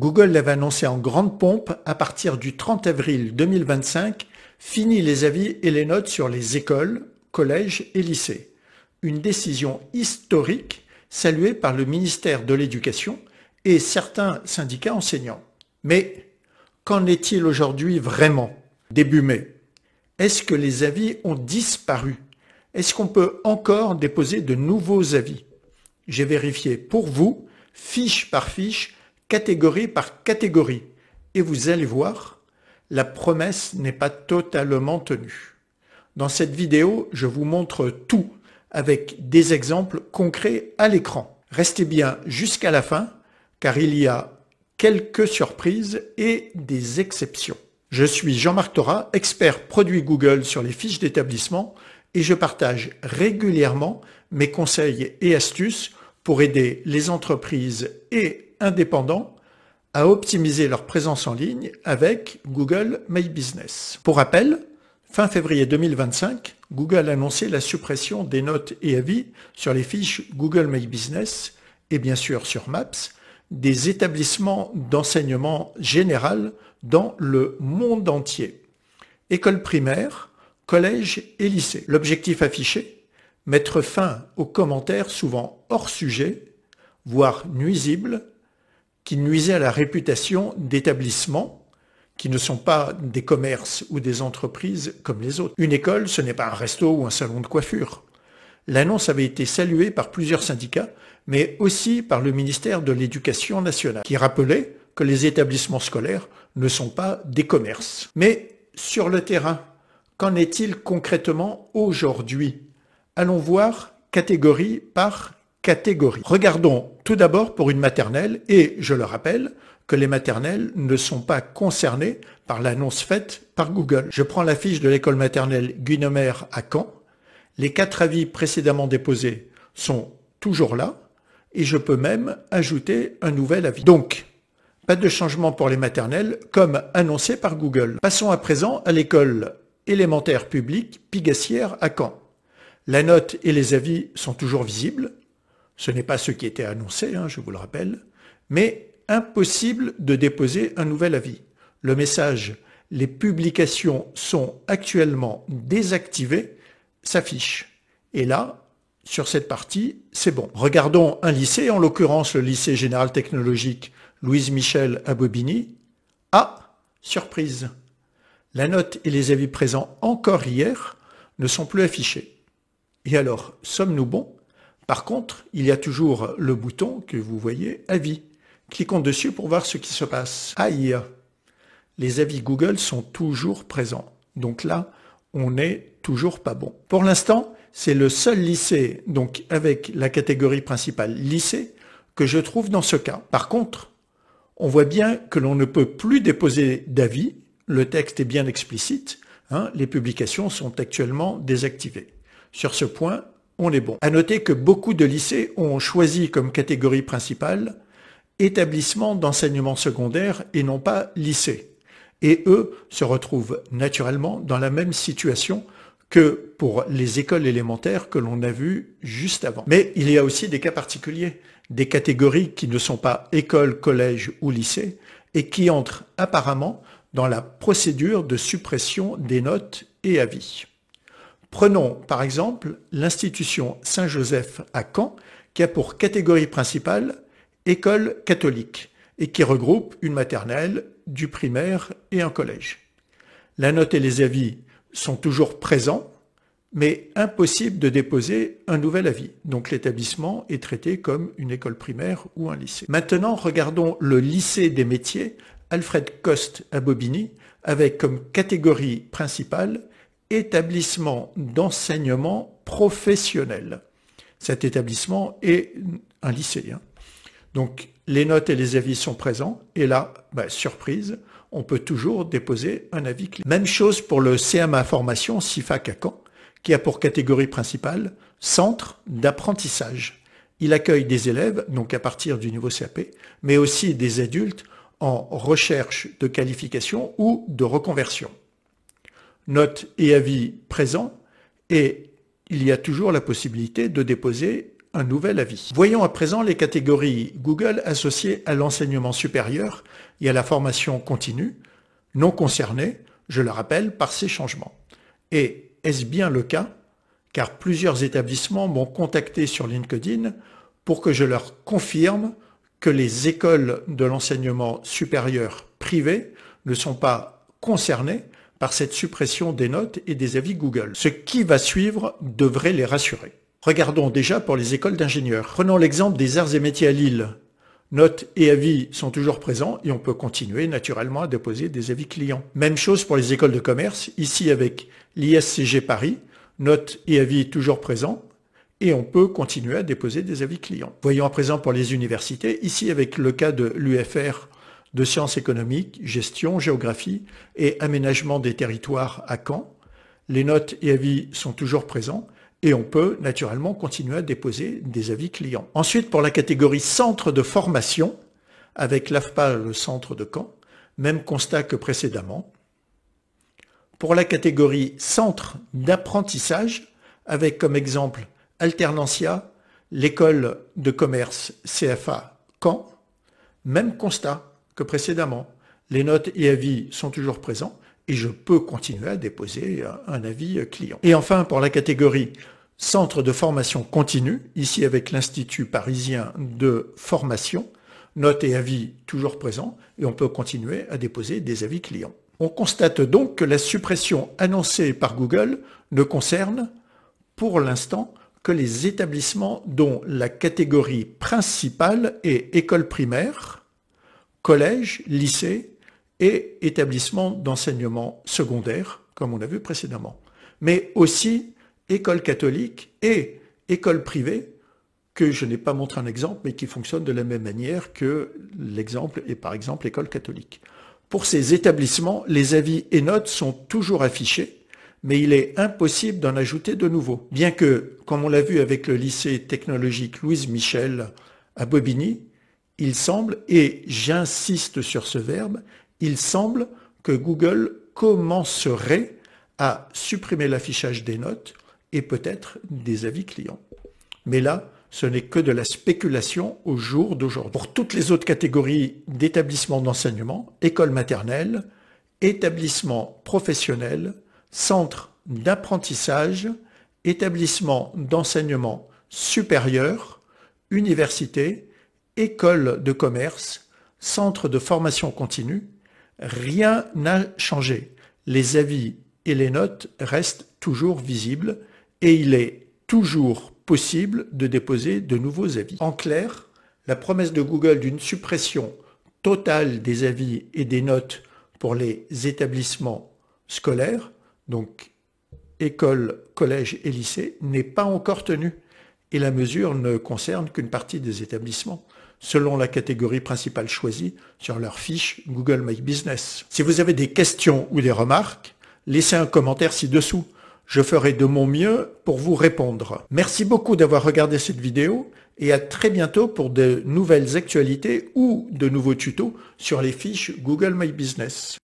Google l'avait annoncé en grande pompe, à partir du 30 avril 2025, fini les avis et les notes sur les écoles, collèges et lycées. Une décision historique saluée par le ministère de l'Éducation et certains syndicats enseignants. Mais qu'en est-il aujourd'hui vraiment, début mai? Est-ce que les avis ont disparu? Est-ce qu'on peut encore déposer de nouveaux avis? J'ai vérifié pour vous, fiche par fiche, catégorie par catégorie. Et vous allez voir, la promesse n'est pas totalement tenue. Dans cette vidéo, je vous montre tout avec des exemples concrets à l'écran. Restez bien jusqu'à la fin, car il y a quelques surprises et des exceptions. Je suis Jean-Marc Thora, expert produit Google sur les fiches d'établissement et je partage régulièrement mes conseils et astuces pour aider les entreprises et indépendants à optimiser leur présence en ligne avec Google My Business. Pour rappel, fin février 2025, Google a annoncé la suppression des notes et avis sur les fiches Google My Business et bien sûr sur Maps des établissements d'enseignement général dans le monde entier. Écoles primaires, collèges et lycées. L'objectif affiché, mettre fin aux commentaires souvent hors sujet, voire nuisibles, qui nuisaient à la réputation d'établissements qui ne sont pas des commerces ou des entreprises comme les autres. Une école, ce n'est pas un resto ou un salon de coiffure. L'annonce avait été saluée par plusieurs syndicats, mais aussi par le ministère de l'Éducation nationale, qui rappelait que les établissements scolaires ne sont pas des commerces. Mais sur le terrain, qu'en est-il concrètement aujourd'hui? Allons voir catégorie par catégorie. Regardons tout d'abord pour une maternelle, et je le rappelle que les maternelles ne sont pas concernées par l'annonce faite par Google. Je prends la fiche de l'école maternelle Guynemer à Caen. Les 4 avis précédemment déposés sont toujours là, et je peux même ajouter un nouvel avis. Donc, pas de changement pour les maternelles, comme annoncé par Google. Passons à présent à l'école élémentaire publique Pigassière à Caen. La note et les avis sont toujours visibles. Ce n'est pas ce qui était annoncé, je vous le rappelle, mais impossible de déposer un nouvel avis. Le message « Les publications sont actuellement désactivées » s'affiche. Et là, sur cette partie, c'est bon. Regardons un lycée, en l'occurrence le lycée général technologique Louise Michel à Bobigny. Ah, surprise! La note et les avis présents encore hier ne sont plus affichés. Et alors, sommes-nous bons? Par contre, il y a toujours le bouton que vous voyez, avis. Cliquons dessus pour voir ce qui se passe. Aïe! Les avis Google sont toujours présents. Donc là, on n'est toujours pas bon. Pour l'instant, c'est le seul lycée, donc avec la catégorie principale lycée, que je trouve dans ce cas. Par contre, on voit bien que l'on ne peut plus déposer d'avis. Le texte est bien explicite. Les publications sont actuellement désactivées. Sur ce point, on est bon. À noter que beaucoup de lycées ont choisi comme catégorie principale établissement d'enseignement secondaire et non pas lycée. Et eux se retrouvent naturellement dans la même situation que pour les écoles élémentaires que l'on a vues juste avant. Mais il y a aussi des cas particuliers, des catégories qui ne sont pas école, collège ou lycée et qui entrent apparemment dans la procédure de suppression des notes et avis. Prenons par exemple l'institution Saint-Joseph à Caen qui a pour catégorie principale école catholique et qui regroupe une maternelle, du primaire et un collège. La note et les avis sont toujours présents, mais impossible de déposer un nouvel avis. Donc l'établissement est traité comme une école primaire ou un lycée. Maintenant, regardons le lycée des métiers Alfred Coste à Bobigny avec comme catégorie principale établissement d'enseignement professionnel. Cet établissement est un lycée. Donc les notes et les avis sont présents et là, surprise, on peut toujours déposer un avis clé. Même chose pour le CMA Formation CIFAC à Caen, qui a pour catégorie principale Centre d'apprentissage. Il accueille des élèves, donc à partir du niveau CAP, mais aussi des adultes en recherche de qualification ou de reconversion. Notes et avis présents et il y a toujours la possibilité de déposer un nouvel avis. Voyons à présent les catégories Google associées à l'enseignement supérieur et à la formation continue, non concernées, je le rappelle, par ces changements. Et est-ce bien le cas? Car plusieurs établissements m'ont contacté sur LinkedIn pour que je leur confirme que les écoles de l'enseignement supérieur privé ne sont pas concernées par cette suppression des notes et des avis Google. Ce qui va suivre devrait les rassurer. Regardons déjà pour les écoles d'ingénieurs. Prenons l'exemple des arts et métiers à Lille. Notes et avis sont toujours présents et on peut continuer naturellement à déposer des avis clients. Même chose pour les écoles de commerce, ici avec l'ISCG Paris, notes et avis toujours présents et on peut continuer à déposer des avis clients. Voyons à présent pour les universités, ici avec le cas de l'UFR de sciences économiques, gestion, géographie et aménagement des territoires à Caen. Les notes et avis sont toujours présents et on peut naturellement continuer à déposer des avis clients. Ensuite, pour la catégorie centre de formation, avec l'AFPA, le centre de Caen, même constat que précédemment. Pour la catégorie centre d'apprentissage, avec comme exemple Alternantia, l'école de commerce CFA Caen, même constat que précédemment. Les notes et avis sont toujours présents et je peux continuer à déposer un avis client. Et enfin, pour la catégorie centre de formation continue, ici avec l'Institut parisien de formation, notes et avis toujours présents et on peut continuer à déposer des avis clients. On constate donc que la suppression annoncée par Google ne concerne pour l'instant que les établissements dont la catégorie principale est école primaire, collège, lycée et établissements d'enseignement secondaire, comme on a vu précédemment. Mais aussi école catholique et école privée, que je n'ai pas montré un exemple, mais qui fonctionne de la même manière que l'exemple est par exemple école catholique. Pour ces établissements, les avis et notes sont toujours affichés, mais il est impossible d'en ajouter de nouveaux. Bien que, comme on l'a vu avec le lycée technologique Louise Michel à Bobigny, il semble, et j'insiste sur ce verbe, il semble que Google commencerait à supprimer l'affichage des notes et peut-être des avis clients. Mais là, ce n'est que de la spéculation au jour d'aujourd'hui. Pour toutes les autres catégories d'établissements d'enseignement, école maternelle, établissement professionnel, centre d'apprentissage, établissement d'enseignement supérieur, université, école de commerce, centre de formation continue, rien n'a changé. Les avis et les notes restent toujours visibles et il est toujours possible de déposer de nouveaux avis. En clair, la promesse de Google d'une suppression totale des avis et des notes pour les établissements scolaires, donc écoles, collèges et lycées, n'est pas encore tenue et la mesure ne concerne qu'une partie des établissements, selon la catégorie principale choisie sur leur fiche Google My Business. Si vous avez des questions ou des remarques, laissez un commentaire ci-dessous. Je ferai de mon mieux pour vous répondre. Merci beaucoup d'avoir regardé cette vidéo et à très bientôt pour de nouvelles actualités ou de nouveaux tutos sur les fiches Google My Business.